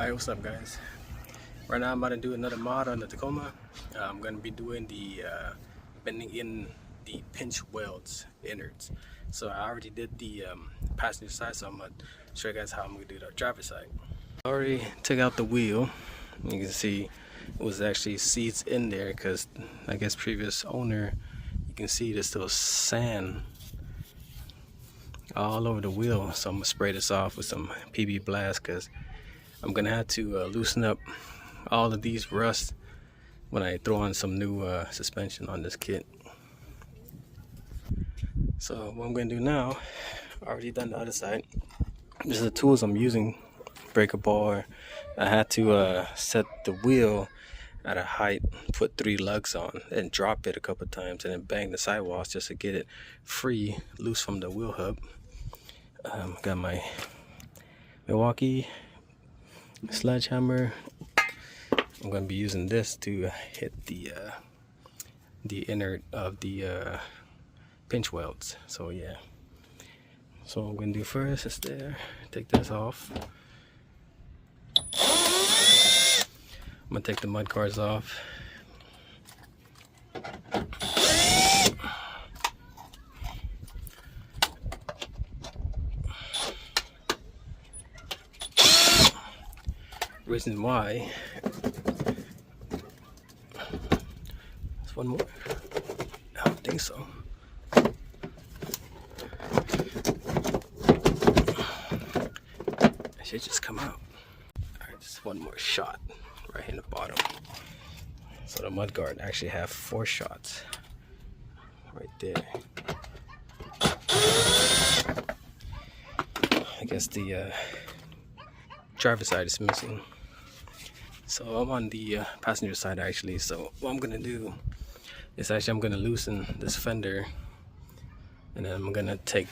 Alright, what's up guys? Right now I'm about to do another mod on the Tacoma. I'm going to be doing the bending in the pinch welds innards. So I already did the passenger side, so I'm going to show you guys how I'm going to do the driver's side. I already took out the wheel. You can see it was actually seeds in there because I guess previous owner, you can see there's still sand all over the wheel. So I'm going to spray this off with some PB Blast because I'm gonna have to loosen up all of these rust when I throw on some new suspension on this kit. So what I'm gonna do now, I already done the other side. These are the tools I'm using. Breaker bar. I had to set the wheel at a height, put 3 lugs on, and drop it a couple times, and then bang the sidewalls just to get it free, loose from the wheel hub. Got my Milwaukee sledgehammer. I'm going to be using this to hit the innard of the pinch welds. So yeah, so what I'm going to do first is take this off. I'm going to take the mud guards off. Reason why, there's one more. I don't think so. It should just come out. Alright, just one more shot right in the bottom. So the mud guard actually have 4 shots right there. I guess the driver's side is missing. So I'm on the passenger side actually. So what I'm gonna do is I'm gonna loosen this fender, and then I'm gonna take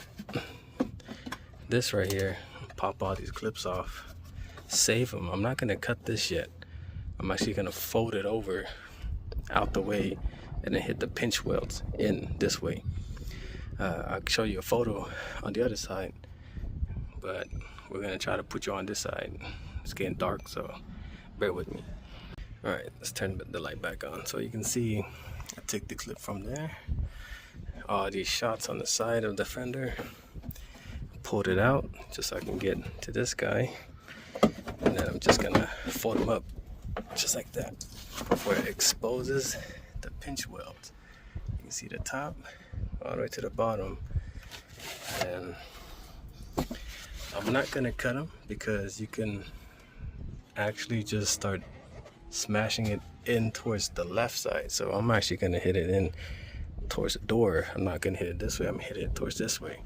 this right here, pop all these clips off, save them. I'm not gonna cut this yet. I'm actually gonna fold it over out the way and then hit the pinch welds in this way. I'll show you a photo on the other side, but we're gonna try to put you on this side. It's getting dark, so bear with me. Alright, let's turn the light back on. So you can see I took the clip from there, all these shots on the side of the fender, pulled it out just so I can get to this guy, and then I'm just gonna fold them up just like that where it exposes the pinch welds. You can see the top all the way to the bottom, and I'm not gonna cut them because you can actually just start smashing it in towards the left side. So I'm actually gonna hit it in towards the door. I'm not gonna hit it this way, I'm gonna hit it towards this way.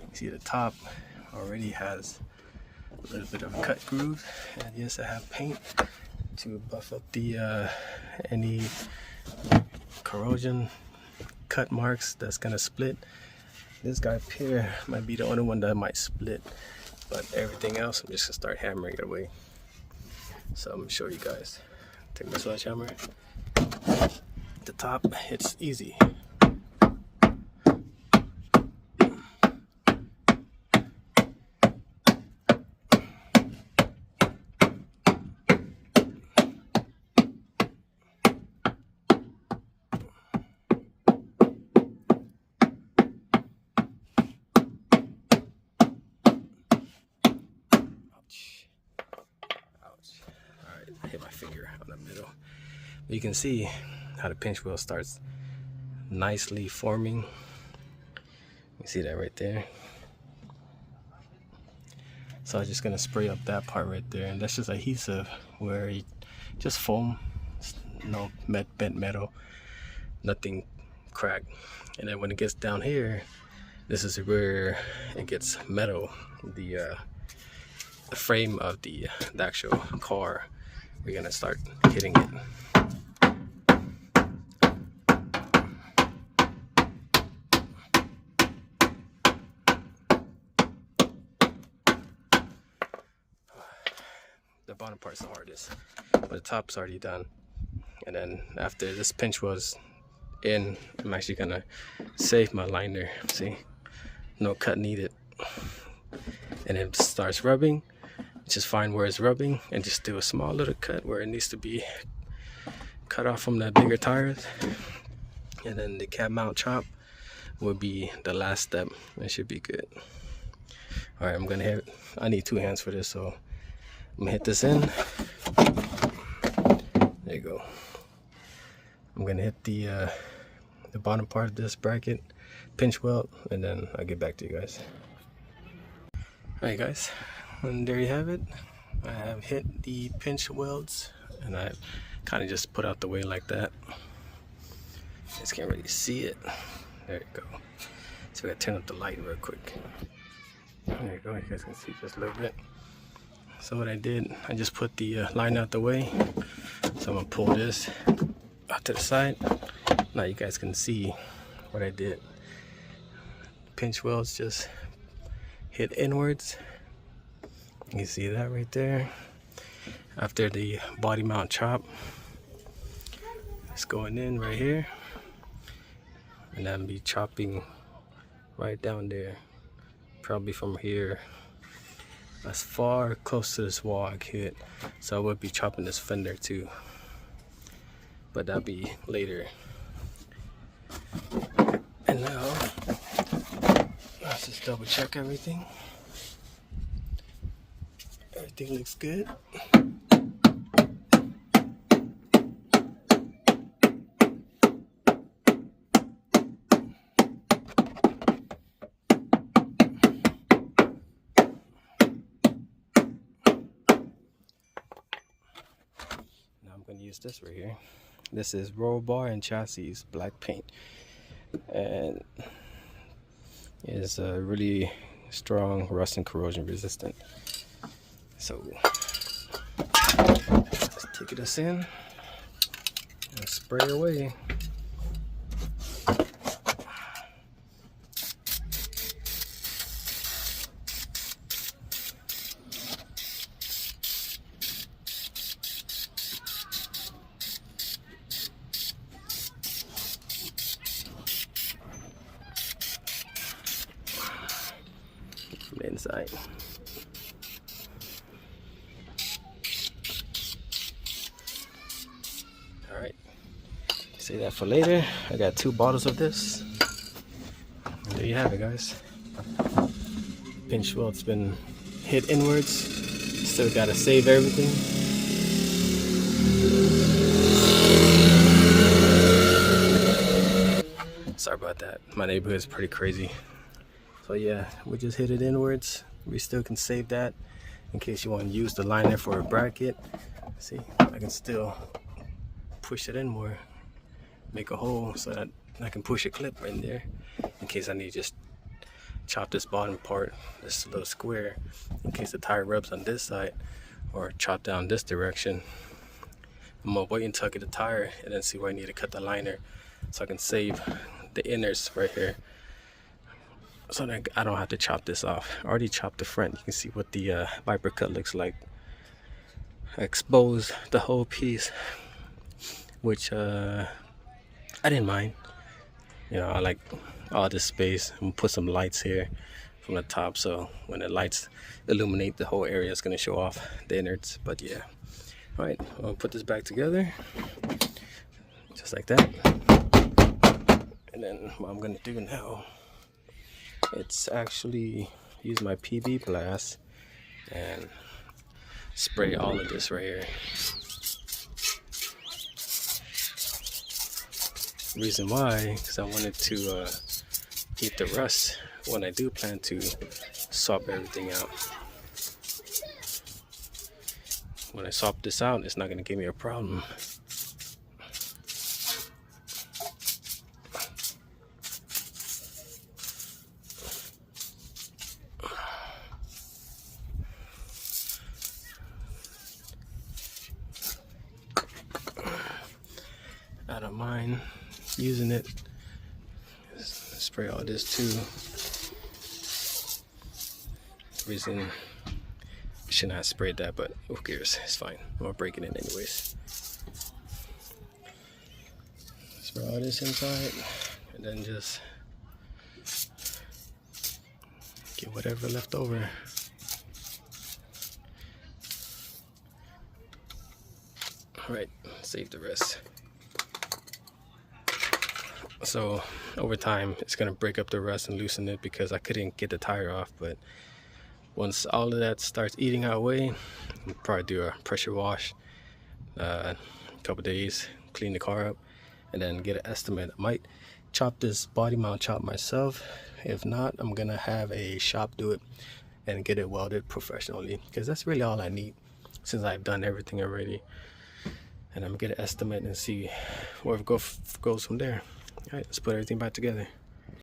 You see the top already has a little bit of a cut groove, and yes, I have paint to buff up the any corrosion cut marks that's gonna split. This guy up here might be the only one that might split, but everything else I'm just gonna start hammering it away. So I'm gonna show you guys. Take my sledgehammer. The top, it's easy. I hit my finger on the middle. But you can see how the pinch wheel starts nicely forming. You see that right there. So I'm just gonna spray up that part right there, and that's just adhesive where you just foam, no bent metal, nothing cracked. And then when it gets down here, this is where it gets metal. The frame of the actual car, we're gonna start hitting it. The bottom part's the hardest, but the top's already done. And then after this pinch was in, I'm actually gonna save my liner. See, no cut needed. And it starts rubbing, just find where it's rubbing and just do a small little cut where it needs to be cut off from the bigger tires. And then the cap mount chop will be the last step. It should be good. All right, I'm gonna hit, I need 2 hands for this, so I'm gonna hit this in. There you go. I'm gonna hit the bottom part of this bracket, pinch weld, and then I'll get back to you guys. All right, guys, and there you have it. I have hit the pinch welds, and I kind of just put out the way like that. Just can't really see it. There you go. So we gotta turn up the light real quick. There you go. You guys can see just a little bit. So what I did, I just put the line out the way. So I'm gonna pull this out to the side. Now you guys can see what I did. Pinch welds just hit inwards. You can see that right there. After the body mount chop, it's going in right here, and I'm be chopping right down there, probably from here as far close to this wall I could. So I would be chopping this fender too, but that'll be later. And now let's just double check everything. Everything looks good. Now I'm going to use this right here. This is roll bar and chassis black paint, and is really strong, rust and corrosion resistant. So let's take this in and spray away. From the inside. All right, save that for later. I got 2 bottles of this. And there you have it, guys. Pinch weld's been hit inwards. Still gotta save everything. Sorry about that. My neighborhood is pretty crazy. So yeah, we just hit it inwards. We still can save that in case you want to use the liner for a bracket. See, I can still push it in more, make a hole so that I can push a clip in there in case I need to just chop this bottom part, this little square, in case the tire rubs on this side, or chop down this direction. I'm gonna wait until I get the tire and then see where I need to cut the liner so I can save the inners right here, so that I don't have to chop this off. I already chopped the front. You can see what the viper cut looks like. I exposed the whole piece, which I didn't mind. You know, I like all this space. I'm gonna put some lights here from the top, so when the lights illuminate the whole area, it's gonna show off the innards. But yeah, all right, I'll put this back together just like that. And then what I'm gonna do now, it's actually use my PB blast and spray all of this right here. Reason why, because I wanted to keep the rust when I do plan to swap everything out. When I swap this out, it's not going to give me a problem. I don't mind using it. Spray all this too. Reason I should not have sprayed that, but who cares? It's fine. I'm gonna break it in anyways. Spray all this inside, and then just get whatever left over. Right, save the rest. So over time it's gonna break up the rust and loosen it because I couldn't get the tire off. But once all of that starts eating away, I'll probably do a pressure wash, a couple days, clean the car up, and then get an estimate. I might chop this body mount chop myself. If not, I'm gonna have a shop do it and get it welded professionally, because that's really all I need since I've done everything already. And I'm gonna get an estimate and see where it goes from there. All right, let's put everything back together.